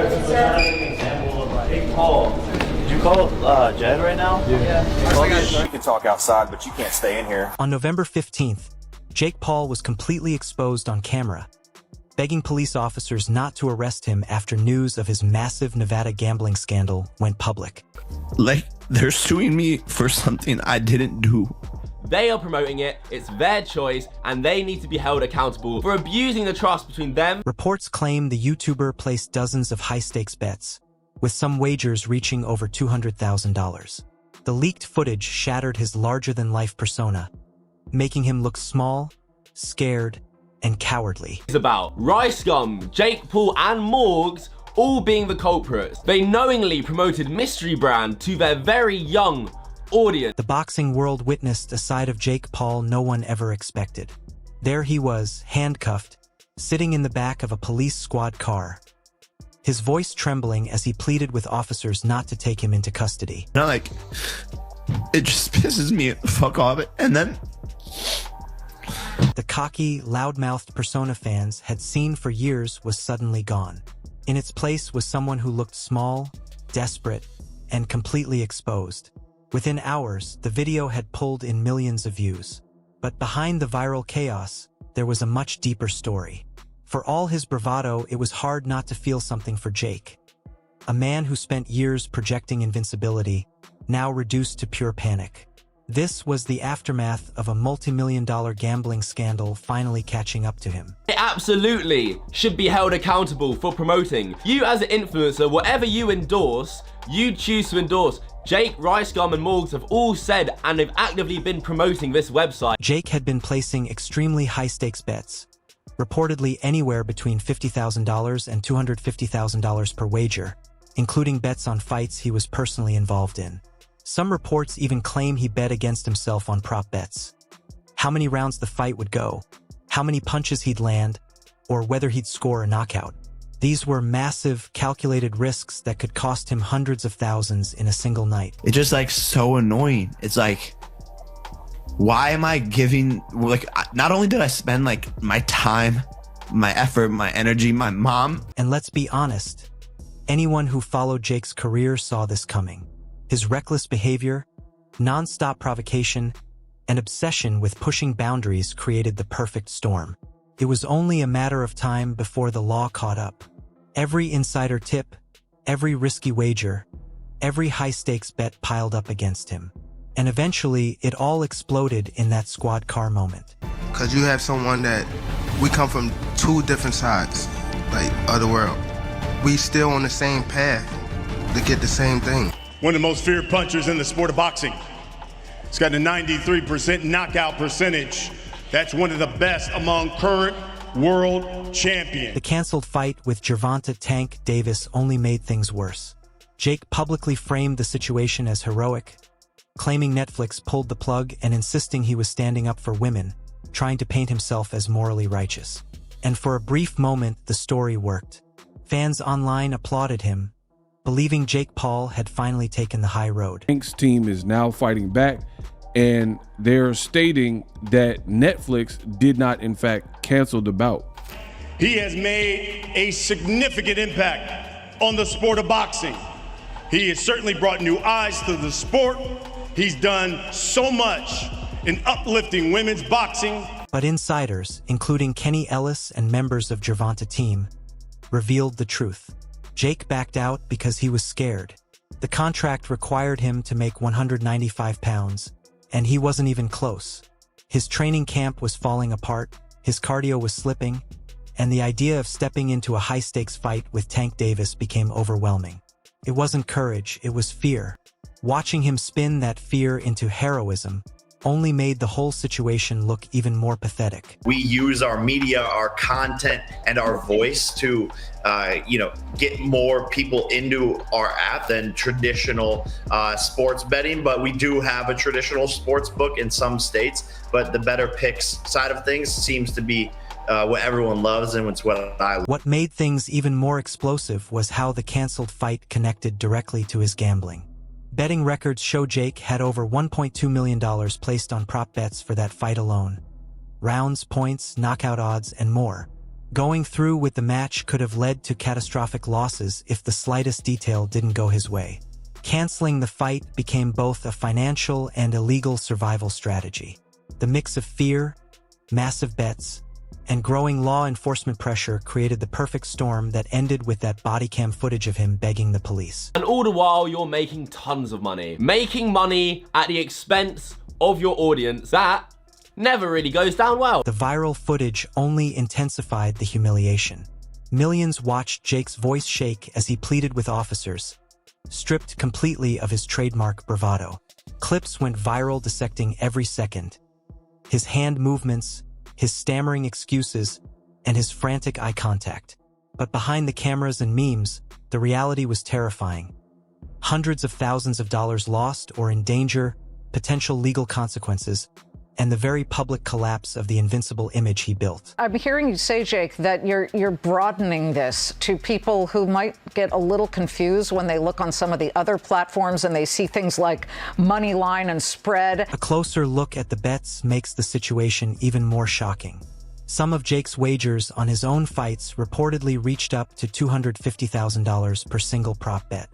Example of like, Paul. Did you call Jed right now? Yeah. You can talk outside, but you can't stay in here. On November 15th, Jake Paul was completely exposed on camera, begging police officers not to arrest him after news of his massive Nevada gambling scandal went public. Like, they're suing me for something I didn't do. They are promoting it, it's their choice, and they need to be held accountable for abusing the trust between them. Reports claim the YouTuber placed dozens of high-stakes bets, with some wagers reaching over $200,000. The leaked footage shattered his larger-than-life persona, making him look small, scared, and cowardly. It's about Rice Scum, Jake Paul, and Morgs all being the culprits. They knowingly promoted Mystery Brand to their very young audience. The boxing world witnessed a side of Jake Paul no one ever expected. There he was, handcuffed, sitting in the back of a police squad car, his voice trembling as he pleaded with officers not to take him into custody. And it just pisses me the fuck off. And then the cocky, loud-mouthed persona fans had seen for years was suddenly gone. In its place was someone who looked small, desperate, and completely exposed. Within hours, the video had pulled in millions of views. But behind the viral chaos, there was a much deeper story. For all his bravado, it was hard not to feel something for Jake. A man who spent years projecting invincibility, now reduced to pure panic. This was the aftermath of a multi-million-dollar gambling scandal finally catching up to him. It absolutely should be held accountable for promoting. You as an influencer, whatever you endorse, you choose to endorse. Jake, Rice Gum, and Morgs have all said and they've actively been promoting this website. Jake had been placing extremely high-stakes bets, reportedly anywhere between $50,000 and $250,000 per wager, including bets on fights he was personally involved in. Some reports even claim he bet against himself on prop bets. How many rounds the fight would go, how many punches he'd land, or whether he'd score a knockout. These were massive, calculated risks that could cost him hundreds of thousands in a single night. it's just like so annoying. It's like, why am I giving, like, not only did I spend like my time, my effort, my energy, my mom. And let's be honest, anyone who followed Jake's career saw this coming. His reckless behavior, non-stop provocation, and obsession with pushing boundaries created the perfect storm. It was only a matter of time before the law caught up. Every insider tip, every risky wager, every high-stakes bet piled up against him. And eventually, it all exploded in that squad car moment. Because you have someone that, we come from two different sides, like, of the world. We still on the same path to get the same thing. One of the most feared punchers in the sport of boxing. He's got a 93% knockout percentage. That's one of the best among current world champions. The canceled fight with Gervonta "Tank" Davis only made things worse. Jake publicly framed the situation as heroic, claiming Netflix pulled the plug and insisting he was standing up for women, trying to paint himself as morally righteous. And for a brief moment, the story worked. Fans online applauded him, believing Jake Paul had finally taken the high road. Tank's team is now fighting back, and they're stating that Netflix did not, in fact, cancel the bout. He has made a significant impact on the sport of boxing. He has certainly brought new eyes to the sport. He's done so much in uplifting women's boxing. But insiders, including Kenny Ellis and members of Gervonta team, revealed the truth. Jake backed out because he was scared. The contract required him to make 195 pounds, and he wasn't even close. His training camp was falling apart, his cardio was slipping, and the idea of stepping into a high-stakes fight with Tank Davis became overwhelming. It wasn't courage, it was fear. Watching him spin that fear into heroism only made the whole situation look even more pathetic. We use our media, our content, and our voice to, get more people into our app than traditional sports betting. But we do have a traditional sports book in some states, but the better picks side of things seems to be what everyone loves, and it's what I love. What made things even more explosive was how the canceled fight connected directly to his gambling. Betting records show Jake had over $1.2 million placed on prop bets for that fight alone. Rounds, points, knockout odds, and more. Going through with the match could have led to catastrophic losses if the slightest detail didn't go his way. Canceling the fight became both a financial and illegal survival strategy. The mix of fear, massive bets, and growing law enforcement pressure created the perfect storm that ended with that body cam footage of him begging the police. And all the while, you're making tons of money. Making money at the expense of your audience, that never really goes down well. The viral footage only intensified the humiliation. Millions watched Jake's voice shake as he pleaded with officers, stripped completely of his trademark bravado. Clips went viral dissecting every second. His hand movements, his stammering excuses, and his frantic eye contact. But behind the cameras and memes, the reality was terrifying. Hundreds of thousands of dollars lost or in danger, potential legal consequences, and the very public collapse of the invincible image he built. I'm hearing you say, Jake, that you're broadening this to people who might get a little confused when they look on some of the other platforms and they see things like money line and spread. A closer look at the bets makes the situation even more shocking. Some of Jake's wagers on his own fights reportedly reached up to $250,000 per single prop bet.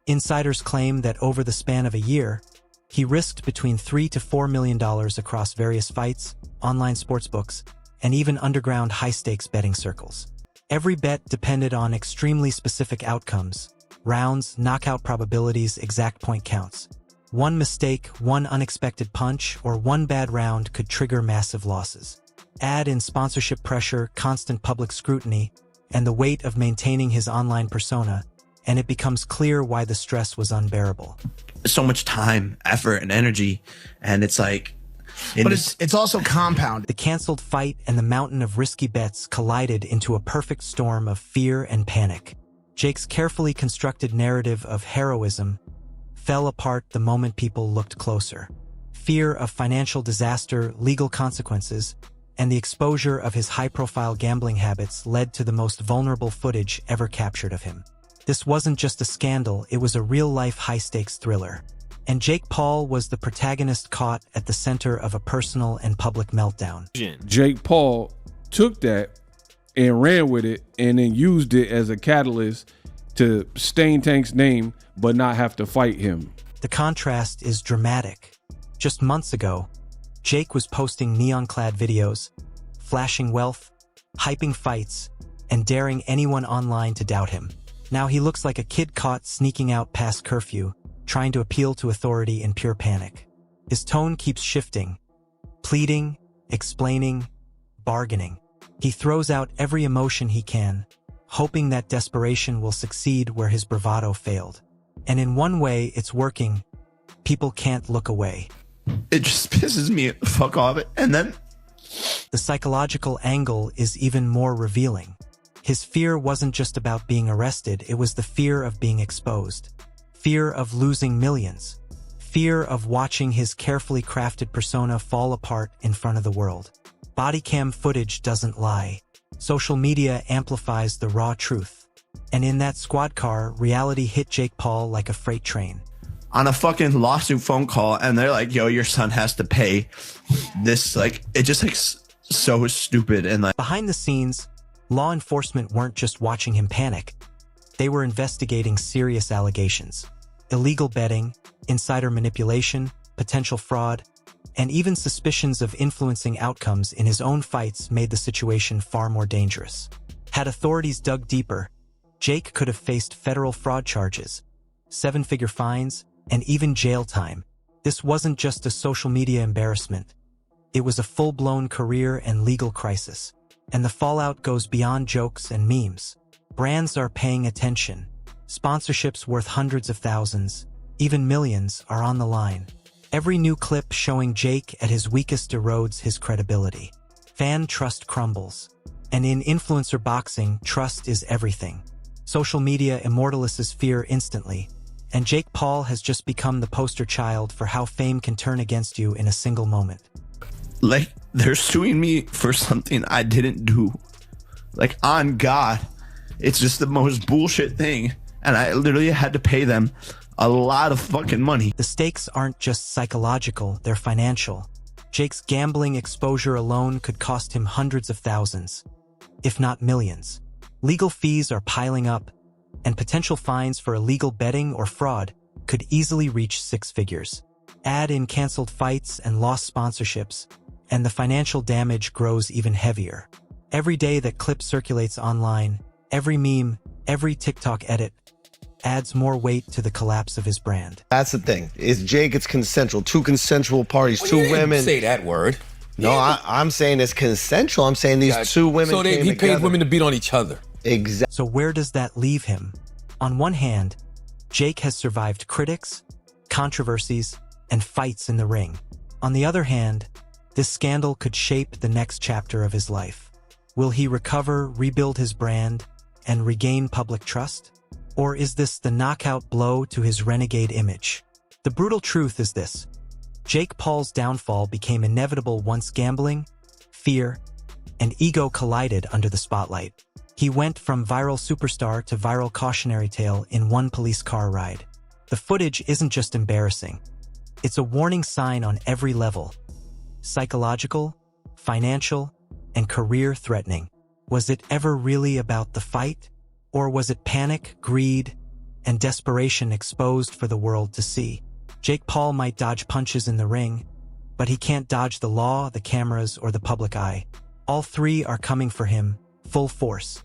Insiders claim that over the span of a year, he risked between $3 to $4 million across various fights, online sportsbooks, and even underground high-stakes betting circles. Every bet depended on extremely specific outcomes: rounds, knockout probabilities, exact point counts. One mistake, one unexpected punch, or one bad round could trigger massive losses. Add in sponsorship pressure, constant public scrutiny, and the weight of maintaining his online persona, and it becomes clear why the stress was unbearable. So much time, effort, and energy, and it's like... But it's also compounded. The canceled fight and the mountain of risky bets collided into a perfect storm of fear and panic. Jake's carefully constructed narrative of heroism fell apart the moment people looked closer. Fear of financial disaster, legal consequences, and the exposure of his high-profile gambling habits led to the most vulnerable footage ever captured of him. This wasn't just a scandal, it was a real-life high-stakes thriller. And Jake Paul was the protagonist caught at the center of a personal and public meltdown. Jake Paul took that and ran with it and then used it as a catalyst to stain Tank's name but not have to fight him. The contrast is dramatic. Just months ago, Jake was posting neon-clad videos, flashing wealth, hyping fights, and daring anyone online to doubt him. Now he looks like a kid caught sneaking out past curfew, trying to appeal to authority in pure panic. His tone keeps shifting, pleading, explaining, bargaining. He throws out every emotion he can, hoping that desperation will succeed where his bravado failed. And in one way, it's working. People can't look away. It just pisses me the fuck off. And then the psychological angle is even more revealing. His fear wasn't just about being arrested, it was the fear of being exposed. Fear of losing millions. Fear of watching his carefully crafted persona fall apart in front of the world. Body cam footage doesn't lie. Social media amplifies the raw truth. And in that squad car, reality hit Jake Paul like a freight train. On a fucking lawsuit phone call, and they're like, yo, your son has to pay this. Like, it just like so stupid. And like, behind the scenes, law enforcement weren't just watching him panic. They were investigating serious allegations. Illegal betting, insider manipulation, potential fraud, and even suspicions of influencing outcomes in his own fights made the situation far more dangerous. Had authorities dug deeper, Jake could have faced federal fraud charges, 7-figure fines, and even jail time. This wasn't just a social media embarrassment. It was a full-blown career and legal crisis. And the fallout goes beyond jokes and memes. Brands are paying attention. Sponsorships worth hundreds of thousands, even millions, are on the line. Every new clip showing Jake at his weakest erodes his credibility. Fan trust crumbles. And in influencer boxing, trust is everything. Social media immortalizes fear instantly, and Jake Paul has just become the poster child for how fame can turn against you in a single moment. like, they're suing me for something I didn't do. Like, on God, it's just the most bullshit thing. And I literally had to pay them a lot of fucking money. The stakes aren't just psychological, they're financial. Jake's gambling exposure alone could cost him hundreds of thousands. if not millions. Legal fees are piling up, and potential fines for illegal betting or fraud could easily reach 6 figures. Add in canceled fights and lost sponsorships, and the financial damage grows even heavier. Every day that clip circulates online, every meme, every TikTok edit, adds more weight to the collapse of his brand. That's the thing. Is Jake, it's consensual. 2 consensual parties, Well, 2 you didn't women. say that word. No, I'm saying it's consensual. I'm saying these 2 women So came he together. paid women to beat on each other. Exactly. So where does that leave him? On one hand, Jake has survived critics, controversies, and fights in the ring. On the other hand, this scandal could shape the next chapter of his life. Will he recover, rebuild his brand, and regain public trust? Or is this the knockout blow to his renegade image? The brutal truth is this: Jake Paul's downfall became inevitable once gambling, fear, and ego collided under the spotlight. He went from viral superstar to viral cautionary tale in one police car ride. The footage isn't just embarrassing. It's a warning sign on every level: psychological, financial, and career-threatening. Was it ever really about the fight? Or was it panic, greed, and desperation exposed for the world to see? Jake Paul might dodge punches in the ring, but he can't dodge the law, the cameras, or the public eye. All 3 are coming for him, full force.